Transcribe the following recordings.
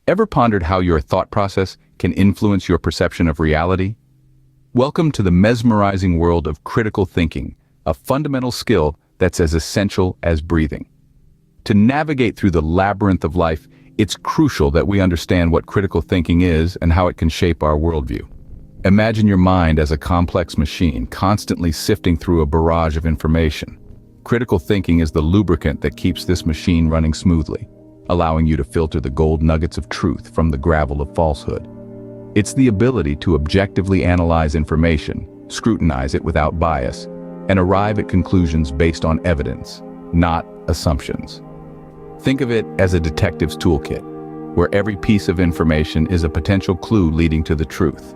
Ever pondered how your thought process can influence your perception of reality? Welcome to the mesmerizing world of critical thinking, a fundamental skill that's as essential as breathing. To navigate through the labyrinth of life, it's crucial that we understand what critical thinking is and how it can shape our worldview. Imagine your mind as a complex machine, constantly sifting through a barrage of information. Critical thinking is the lubricant that keeps this machine running smoothly, allowing you to filter the gold nuggets of truth from the gravel of falsehood. It's the ability to objectively analyze information, scrutinize it without bias, and arrive at conclusions based on evidence, not assumptions. Think of it as a detective's toolkit, where every piece of information is a potential clue leading to the truth.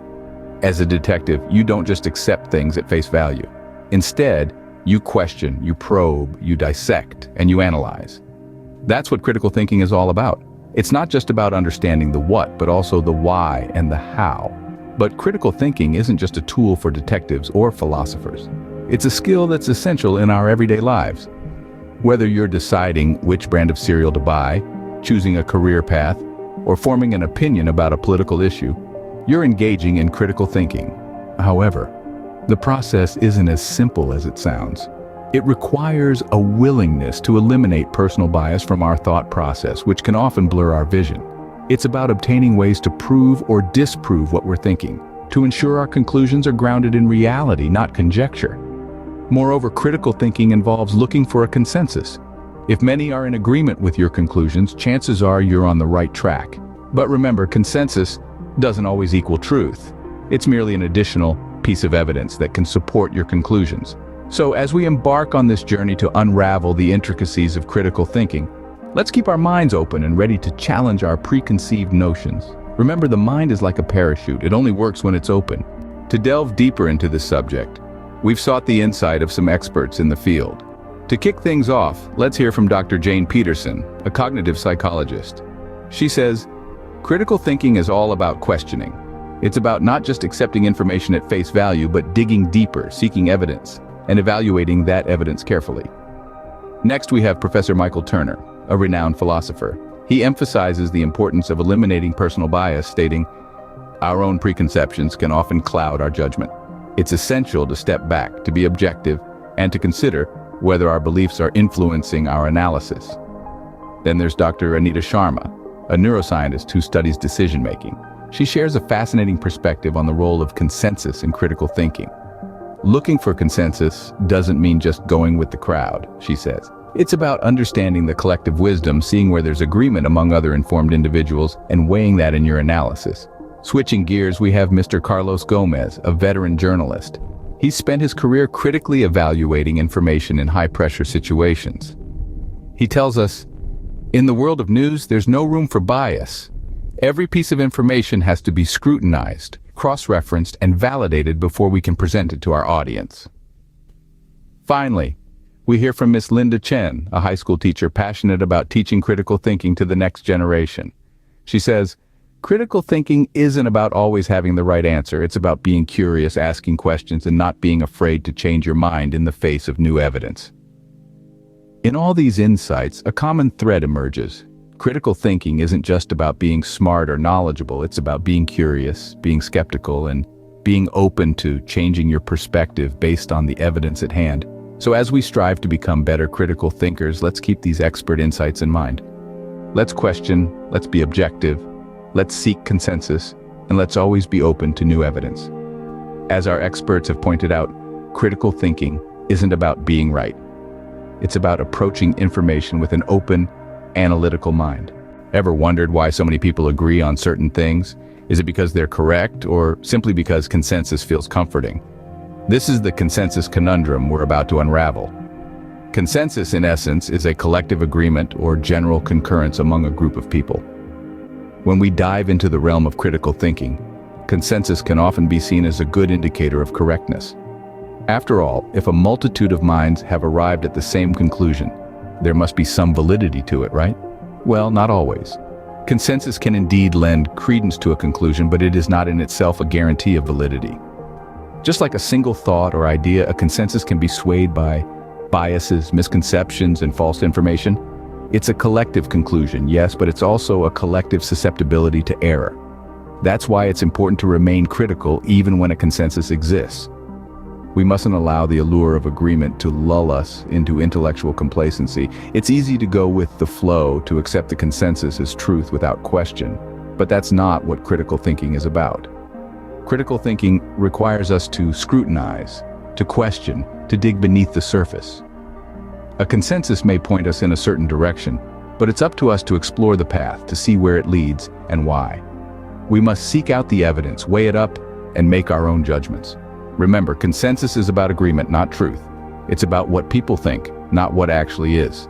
As a detective, you don't just accept things at face value. Instead, you question, you probe, you dissect, and you analyze. That's what critical thinking is all about. It's not just about understanding the what, but also the why and the how. But critical thinking isn't just a tool for detectives or philosophers. It's a skill that's essential in our everyday lives. Whether you're deciding which brand of cereal to buy, choosing a career path, or forming an opinion about a political issue, you're engaging in critical thinking. However, the process isn't as simple as it sounds. It requires a willingness to eliminate personal bias from our thought process, which can often blur our vision. It's about obtaining ways to prove or disprove what we're thinking, to ensure our conclusions are grounded in reality, not conjecture. Moreover, critical thinking involves looking for a consensus. If many are in agreement with your conclusions, chances are you're on the right track. But remember, consensus doesn't always equal truth. It's merely an additional piece of evidence that can support your conclusions. So as we embark on this journey to unravel the intricacies of critical thinking, let's keep our minds open and ready to challenge our preconceived notions. Remember, the mind is like a parachute. It only works when it's open. To delve deeper into this subject, we've sought the insight of some experts in the field. To kick things off, let's hear from Dr. Jane Peterson, a cognitive psychologist. She says, critical thinking is all about questioning. It's about not just accepting information at face value, but digging deeper, seeking evidence, and evaluating that evidence carefully. Next, we have Professor Michael Turner, a renowned philosopher. He emphasizes the importance of eliminating personal bias, stating, our own preconceptions can often cloud our judgment. It's essential to step back, to be objective, and to consider whether our beliefs are influencing our analysis. Then there's Dr. Anita Sharma, a neuroscientist who studies decision-making. She shares a fascinating perspective on the role of consensus in critical thinking. Looking for consensus doesn't mean just going with the crowd, she says. It's about understanding the collective wisdom, seeing where there's agreement among other informed individuals, and weighing that in your analysis. Switching gears, we have Mr. Carlos Gomez, a veteran journalist. He's spent his career critically evaluating information in high-pressure situations. He tells us, in the world of news, there's no room for bias. Every piece of information has to be scrutinized, cross-referenced, and validated before we can present it to our audience. Finally, we hear from Miss Linda Chen, a high school teacher passionate about teaching critical thinking to the next generation. She says, critical thinking isn't about always having the right answer. It's about being curious, asking questions, and not being afraid to change your mind in the face of new evidence. In all these insights, a common thread emerges. Critical thinking isn't just about being smart or knowledgeable. It's about being curious, being skeptical, and being open to changing your perspective based on the evidence at hand. So as we strive to become better critical thinkers, let's keep these expert insights in mind. Let's question, let's be objective, let's seek consensus, and let's always be open to new evidence. As our experts have pointed out, critical thinking isn't about being right. It's about approaching information with an open, analytical mind. Ever wondered why so many people agree on certain things? Is it because they're correct, or simply because consensus feels comforting? This is the consensus conundrum we're about to unravel. Consensus, in essence, is a collective agreement or general concurrence among a group of people. When we dive into the realm of critical thinking, consensus can often be seen as a good indicator of correctness. After all, if a multitude of minds have arrived at the same conclusion, there must be some validity to it, right? Well, not always. Consensus can indeed lend credence to a conclusion, but it is not in itself a guarantee of validity. Just like a single thought or idea, a consensus can be swayed by biases, misconceptions, and false information. It's a collective conclusion, yes, but it's also a collective susceptibility to error. That's why it's important to remain critical even when a consensus exists. We mustn't allow the allure of agreement to lull us into intellectual complacency. It's easy to go with the flow, to accept the consensus as truth without question, but that's not what critical thinking is about. Critical thinking requires us to scrutinize, to question, to dig beneath the surface. A consensus may point us in a certain direction, but it's up to us to explore the path, to see where it leads and why. We must seek out the evidence, weigh it up, and make our own judgments. Remember, consensus is about agreement, not truth. It's about what people think, not what actually is.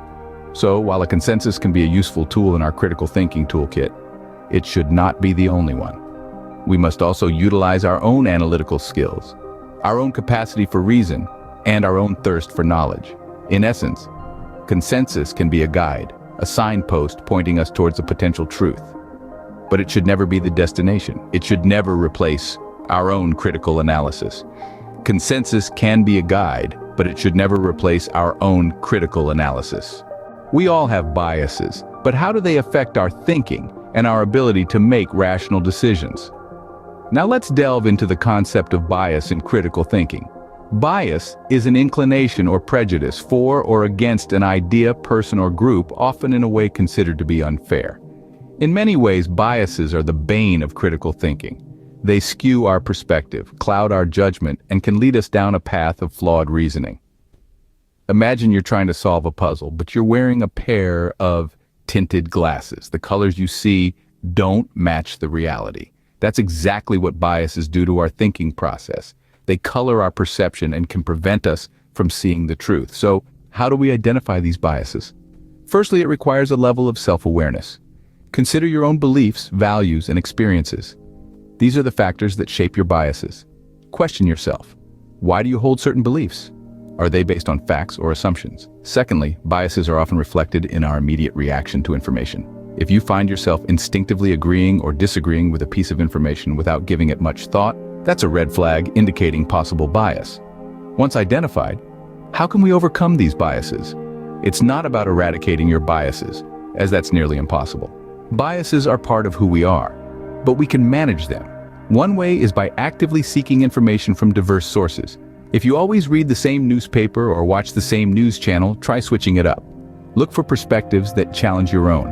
So, while a consensus can be a useful tool in our critical thinking toolkit, it should not be the only one. We must also utilize our own analytical skills, our own capacity for reason, and our own thirst for knowledge. In essence, consensus can be a guide, a signpost pointing us towards a potential truth. But it should never be the destination. It should never replace our own critical analysis. Consensus can be a guide, but it should never replace our own critical analysis. We all have biases, but how do they affect our thinking and our ability to make rational decisions? Now let's delve into the concept of bias in critical thinking. Bias is an inclination or prejudice for or against an idea, person, or group, often in a way considered to be unfair. In many ways, biases are the bane of critical thinking. They skew our perspective, cloud our judgment, and can lead us down a path of flawed reasoning. Imagine you're trying to solve a puzzle, but you're wearing a pair of tinted glasses. The colors you see don't match the reality. That's exactly what biases do to our thinking process. They color our perception and can prevent us from seeing the truth. So, how do we identify these biases? Firstly, it requires a level of self-awareness. Consider your own beliefs, values, and experiences. These are the factors that shape your biases. Question yourself. Why do you hold certain beliefs? Are they based on facts or assumptions? Secondly, biases are often reflected in our immediate reaction to information. If you find yourself instinctively agreeing or disagreeing with a piece of information without giving it much thought, that's a red flag indicating possible bias. Once identified, how can we overcome these biases? It's not about eradicating your biases, as that's nearly impossible. Biases are part of who we are, but we can manage them. One way is by actively seeking information from diverse sources. If you always read the same newspaper or watch the same news channel, try switching it up. Look for perspectives that challenge your own.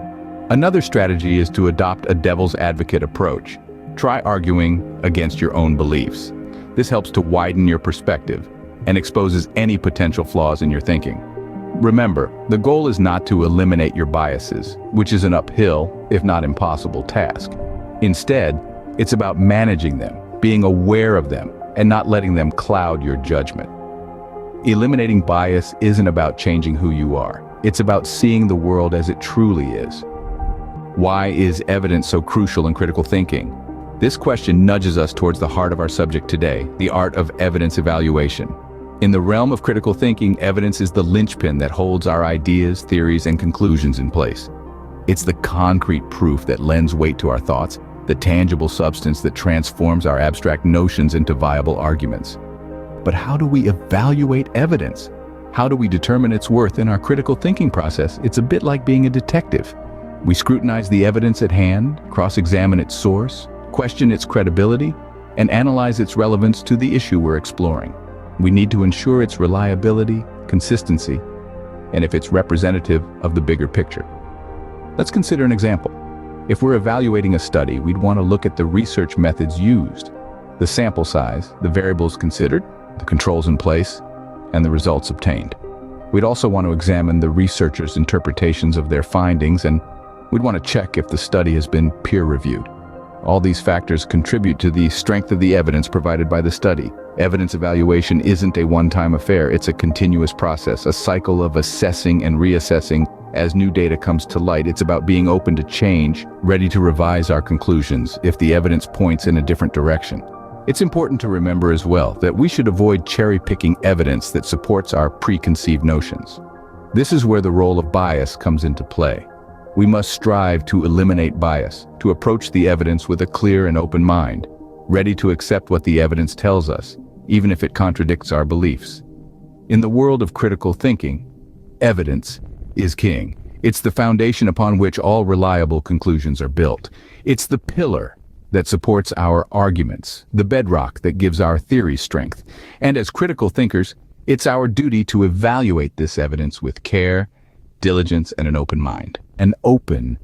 Another strategy is to adopt a devil's advocate approach. Try arguing against your own beliefs. This helps to widen your perspective and exposes any potential flaws in your thinking. Remember, the goal is not to eliminate your biases, which is an uphill, if not impossible, task. Instead, it's about managing them, being aware of them, and not letting them cloud your judgment. Eliminating bias isn't about changing who you are. It's about seeing the world as it truly is. Why is evidence so crucial in critical thinking? This question nudges us towards the heart of our subject today, the art of evidence evaluation. In the realm of critical thinking, evidence is the linchpin that holds our ideas, theories, and conclusions in place. It's the concrete proof that lends weight to our thoughts, the tangible substance that transforms our abstract notions into viable arguments. But how do we evaluate evidence? How do we determine its worth in our critical thinking process? It's a bit like being a detective. We scrutinize the evidence at hand, cross-examine its source, question its credibility, and analyze its relevance to the issue we're exploring. We need to ensure its reliability, consistency, and if it's representative of the bigger picture. Let's consider an example. If we're evaluating a study, we'd want to look at the research methods used, the sample size, the variables considered, the controls in place, and the results obtained. We'd also want to examine the researchers' interpretations of their findings, and we'd want to check if the study has been peer-reviewed. All these factors contribute to the strength of the evidence provided by the study. Evidence evaluation isn't a one-time affair, it's a continuous process, a cycle of assessing and reassessing as new data comes to light. It's about being open to change, ready to revise our conclusions if the evidence points in a different direction. It's important to remember as well that we should avoid cherry-picking evidence that supports our preconceived notions. This is where the role of bias comes into play. We must strive to eliminate bias, to approach the evidence with a clear and open mind, ready to accept what the evidence tells us, even if it contradicts our beliefs. In the world of critical thinking, evidence is king. It's the foundation upon which all reliable conclusions are built. It's the pillar that supports our arguments, the bedrock that gives our theories strength. And as critical thinkers, it's our duty to evaluate this evidence with care, diligence, and an open mind. An open